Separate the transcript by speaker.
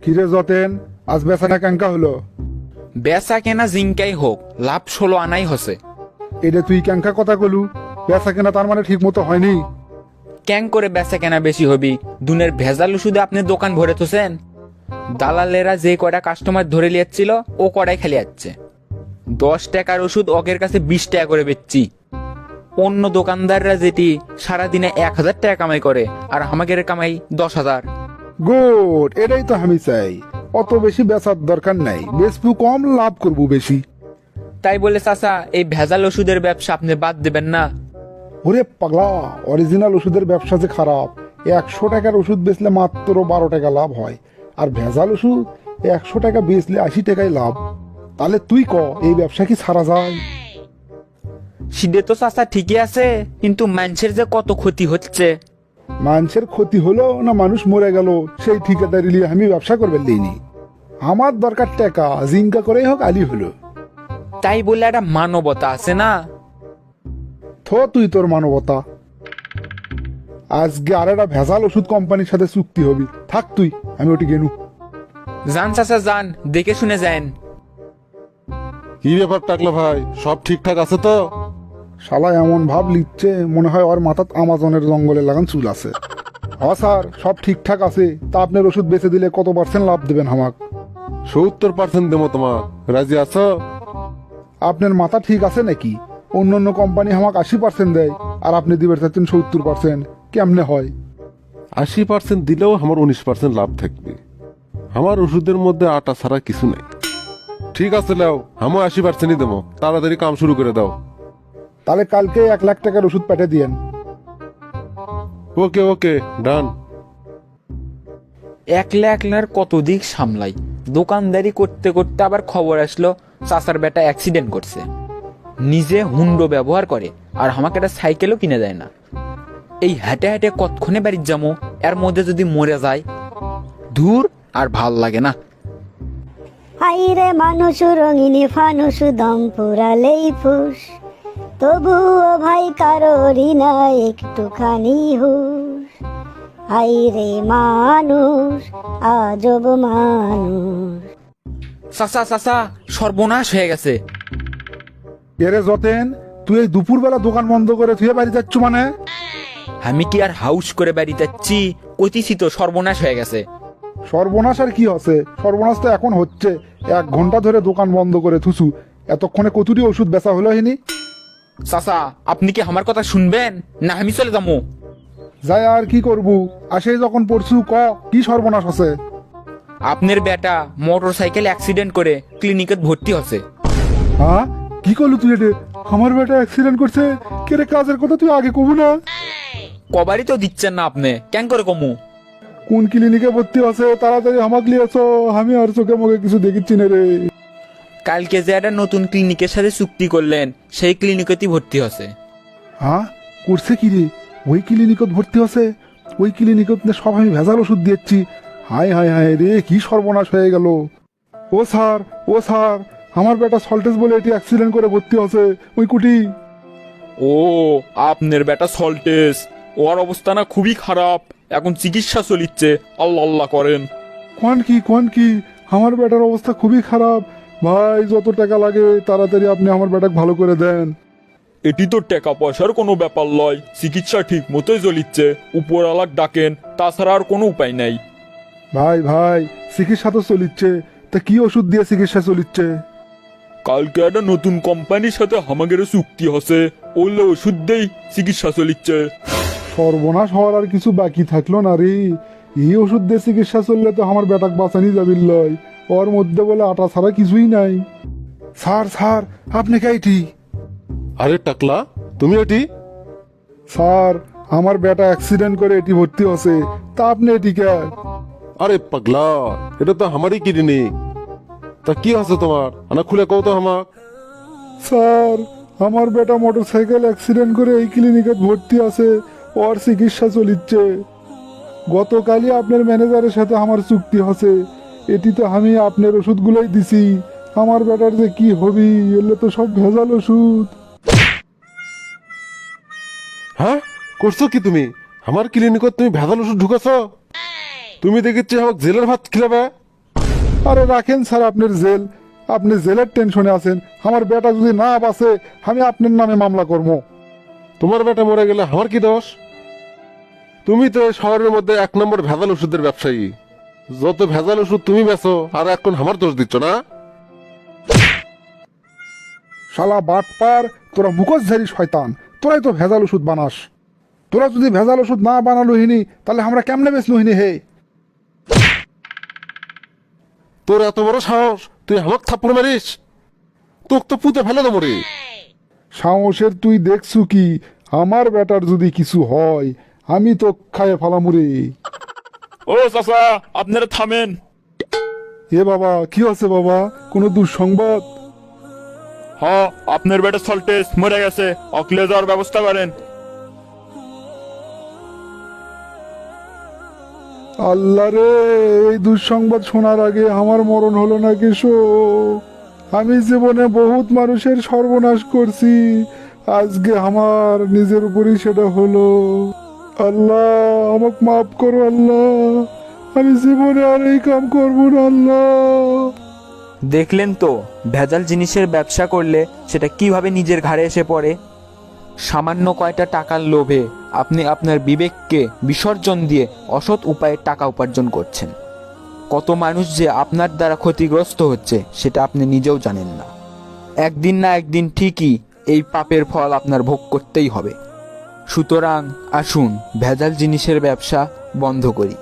Speaker 1: কিরে যতেন, আজ বেচানা কেঙ্কা হলো?
Speaker 2: বেচা কেনা জিঙ্কাই হোক, লাভ 16 আনাই হসে।
Speaker 1: এটা তুই কেঙ্কা কথা কলু? বেচা কেনা তার মানে ঠিক মতো হয়নি?
Speaker 2: ক্যাং করে বেচা কেনা বেশি হবি? দুনের ভেজাল ওষুধে আপনি দোকান ভরে তোছেন। দালালেরা যে কয়টা কাস্টমার ধরে লিয়াচ্ছিল ও কটাই খালি যাচ্ছে। 10 টাকার ওষুধ অগের কাছে 20 টাকা করে বেচছি। অন্য দোকানদাররা যেটি সারাদিনে 1000 টাকা কামাই করে, আর আমাদের কামাই 10,000।
Speaker 1: গুড, এটাই তো আমি চাই। অত বেশি বেচার দরকার নাই, বেচবু কম, লাভ করবো বেশি।
Speaker 2: তাই বলে চাচা এই ভেজাল ওষুধের ব্যবসা আপনি বাদ দেবেন না?
Speaker 1: ওরে পাগলা, অরিজিনাল ওষুধের ব্যবসা যে খারাপ। 100 টাকার ওষুধ বেচলে মাত্র 12 টাকা লাভ হয়, আর ভেজাল ওষুধ 100 টাকা বেচলে 80 টাকায় লাভ। তাহলে তুই ক, এই ব্যবসা কি ছাড়া যায়?
Speaker 2: সিডে তো চাচা ঠিকই আছে, কিন্তু মানুষের যে কত ক্ষতি হচ্ছে।
Speaker 1: মানুষের ক্ষতি হলো না মানুষ মরে গেল, সেই ঠিকাদারি নিয়ে আমি ব্যবসা করবেন লিনি। আমার দরকার টাকা, জিঙ্কা করেই হোক আলি হলো।
Speaker 2: তাই বলে একটা মানবতা আছে না?
Speaker 1: থো তুই তোর মানবতা। আজকে আর একটা ভেজাল ওষুধ কোম্পানির সাথে চুক্তি হবি, থাক তুই, আমি ওটি গেনু।
Speaker 2: যান চাচা যান, দেখে শুনে যান।
Speaker 3: কি ব্যাপার টাকলা ভাই, সব ঠিকঠাক আছে তো?
Speaker 1: শালা এমন ভাব লিখছে মনে হয় ওর মাথাত আমাজনের জঙ্গলে লাগান চুল আছে। হ্যাঁ স্যার, সব ঠিকঠাক আছে। তা আপনার ওষুধ বেচে দিলে কত পার্সেন্ট লাভ দেবেন আমাক?
Speaker 3: 70% দেবো তোমার, রাজি আছো?
Speaker 1: আপনার মাথা ঠিক আছে নাকি? অন্য অন্য কোম্পানি আমাকে 80% দেয়, আর আপনি দিবেন চাচ্ছেন 70%। কেমনে হয়?
Speaker 3: 80% দিলেও আমার 19% লাভ থাকবে। আমার ওষুধের মধ্যে আটা ছাড়া কিছু নেই। ঠিক আছে লাও, আমি 80%ই দেবো। তাড়াতাড়ি কাম শুরু করে দাও।
Speaker 1: তাহলে কালকে 1 লাখ টাকার ওষুধ পেটে দিয়েন।
Speaker 3: ওকে ওকে, ডান।
Speaker 2: একলা একলার কত দিক সামলাই। দোকানদারি করতে করতে আবার খবর আসলো চাচার বেটা অ্যাক্সিডেন্ট করছে। নিজে হুন্ডো ব্যবহার করে, আর আমাকে একটা সাইকেলও কিনে দেয় না। এই হেঁটে হেঁটে কতক্ষণে বাড়ির যাবো, এর মধ্যে যদি মরে যায়, দূর আর ভাল লাগে না।
Speaker 4: হাইরে মানুষ রঙিনী ফানুষ, দম পুরালেই ফুস, তবুও ভাই কারোরই না একটুখানি হুশ। হাইরে মানুষ, আজব মানুষ।
Speaker 2: চাচা চাচা, সর্বনাশ হয়ে গেছে।
Speaker 1: এরে যতেন, তুই এই দুপুরবেলা দোকান বন্ধ করে তুই বাড়ি যাচ্ছ মানে?
Speaker 2: আমি কি আর হাউস করে বাড়ি যাচ্ছি? কইতেছি তো সর্বনাশ হয়ে গেছে।
Speaker 1: সর্বনাশ আর কি আছে? সর্বনাশ তো এখন হচ্ছে। 1 ঘন্টা ধরে দোকান বন্ধ করে থুসু, এতক্ষণে কতটি ওষুধ বেচা হলো হয়নি?
Speaker 2: চাচা আপনি কি আমার কথা শুনবেন না আমি চলে যাবো?
Speaker 1: যাই আর কি করবো, আসে যখন পড়ছু ক, কি সর্বনাশ আছে?
Speaker 2: আপনার বেটা মোটর সাইকেল অ্যাক্সিডেন্ট করে ক্লিনিকে ভর্তি হচ্ছে।
Speaker 1: হ্যাঁ, কি করলু তুই? এটা আমার বেটা অ্যাক্সিডেন্ট করছে? কে রে, কাজের কথা তুই আগে কবু না?
Speaker 2: কবারই তো দিচ্ছেন না আপনি, কেন করে কমু?
Speaker 1: কোন ক্লিনিকে ভর্তি আছে? তাড়াতাড়ি আমাকে লিয়েছ, আমি আর চোখে মুখে কিছু দেখিচ্ছি না রে।
Speaker 2: কালকে যে একটা নতুন ক্লিনিকের সাথে চুক্তি করলেন, সেই ক্লিনিকেতেই ভর্তি হচ্ছে।
Speaker 1: হ্যাঁ, করছে কি রে? ওই ক্লিনিকত ভর্তি আছে? ওই ক্লিনিকত সব আমি ভেজাল ওষুধ দিয়েছি। হায় হায় হায় রে, কি সর্বনাশ হয়ে গেল। ও স্যার, ও স্যার, আমার বেটা সল্টেজ বলে এটি অ্যাক্সিডেন্ট করে ভর্তি আছে ওই কুটি।
Speaker 2: ও, আপনার বেটা সল্টেস, ওর অবস্থা না খুবই খারাপ, এখন চিকিৎসা চলিচ্ছে। আল্লাহ আল্লাহ করেন।
Speaker 1: কোন কি আমার বেটার অবস্থা খুবই খারাপ? ভাই, যত টাকা লাগে তাড়াতাড়ি আপনি আমার বেটাকে ভালো করে দেন।
Speaker 2: এটি তো টাকা পয়সার কোনো ব্যাপার লয়, চিকিৎসা ঠিক মতোই চলিচ্ছে। উপরওয়ালাক ডাকেন, তাছাড়া আর কোনো উপায় নাই।
Speaker 1: ভাই ভাই, চিকিৎসা তো চলিচ্ছে, তা কি ওষুধ দিয়ে চিকিৎসা চলিচ্ছে?
Speaker 2: কালকে একটা নতুন কোম্পানির সাথে আমাদের চুক্তি হচ্ছে, ওগুলো ওষুধ দেই চিকিৎসা চলিচ্ছে।
Speaker 1: সর্বনাশ হওয়ার আর কিছু বাকি থাকলো না রে। এই ওষুধ দিয়ে চিকিৎসা চললে তো আমার বেটাক বাঁচানি যাবিল লয়। ওর মধ্যে বলে আটা ছাড়া কিছুই নাই। স্যার স্যার, আপনি কাইটি?
Speaker 3: আরে টাকলা, তুমি এটি?
Speaker 1: স্যার, আমার বেটা অ্যাক্সিডেন্ট করে এটি ভর্তি হচ্ছে, তা আপনি এটি কে?
Speaker 3: আরে পাগলা, এটা তো আমারই ক্লিনিক। তা কি আছে তোমার, আনা খুলে কও তো আমাক।
Speaker 1: স্যার, আমার বেটা মোটরসাইকেল অ্যাক্সিডেন্ট করে এই ক্লিনিকে ভর্তি আছে, ওর চিকিৎসা চলিচ্ছে। গতকালই আপনার ম্যানেজারের সাথে আমার চুক্তি হচ্ছে, এটি তো আমি আপনার ওষুধগুলোই দিছি। আমার বেটার যে কি হবি, এলে তো সব ভেজাল ওষুধ।
Speaker 3: হ্যাঁ, করছো কি তুমি? আমার ক্লিনিকত তুমি ভেজাল ওষুধ ঢুকাছ? তুমি দেখেছি আমাকে জেলের ভাত খিলাবে।
Speaker 1: আরে রাখেন স্যার আপনার জেল, আপনি জেলের টেনশনে আছেন। আমার বেটা যদি না বাঁচে আমি আপনার নামে মামলা করবো।
Speaker 3: তোমার বেটা মরে গেলে আমার কি দোষ? তুমি তো এই শহরের মধ্যে 1 নম্বর ভেজাল ওষুধের ব্যবসায়ী। যত ভেজাল ওষুধ তুমি বেচো, আর এখন আমার দোষ দিচ্ছ না?
Speaker 1: শালা বাটপার, তোরা মুখোশধারী শয়তান, তোরাই তো ভেজাল ওষুধ বানাস। তোরা যদি ভেজাল ওষুধ না বানালো হিনি তাহলে আমরা কেমনে বেচলো হিনি হে?
Speaker 3: তোর এত বড় সাহস, তুই আমাকে থাপ্পড় মারিস? তোকে তো পুঁতে ফেলে দেবো রে।
Speaker 1: সাহসের তুই দেখছু কি? আমার বেটার যদি কিছু হয় আমি তো খায়ে ফালামু রে।
Speaker 5: ও চাচা, আপনারা থামেন।
Speaker 1: এ বাবা, কি আছে বাবা? কোনো দুঃসংবাদ?
Speaker 5: হ্যাঁ, আপনার বেটা সল্টেস মরে গেছে, অকলে যাওয়ার ব্যবস্থা করেন।
Speaker 1: আল্লাহ রে, এই দুঃসংবাদ শোনার আগে আমার মরণ হলো না কিশো। আমি জীবনে বহুত মানুষের সর্বনাশ করছি, আজকে আমার নিজের উপরই সেটা হলো। আল্লাহ আমাকে মাফ করো আল্লাহ, আমি জীবনে আর এই কাম করবো না আল্লাহ।
Speaker 2: দেখলেন তো ভেজাল জিনিসের ব্যবসা করলে সেটা কিভাবে নিজের ঘাড়ে এসে পড়ে। সামান্য কয়টা টাকার লোভে আপনি আপনার বিবেককে বিসর্জন দিয়ে অসৎ উপায়ে টাকা উপার্জন করছেন। কত মানুষ যে আপনার দ্বারা ক্ষতিগ্রস্ত হচ্ছে সেটা আপনি নিজেও জানেন না। একদিন না একদিন ঠিকই এই পাপের ফল আপনার ভোগ করতেই হবে। সুতরাং আসুন ভেজাল জিনিসের ব্যবসা বন্ধ করি।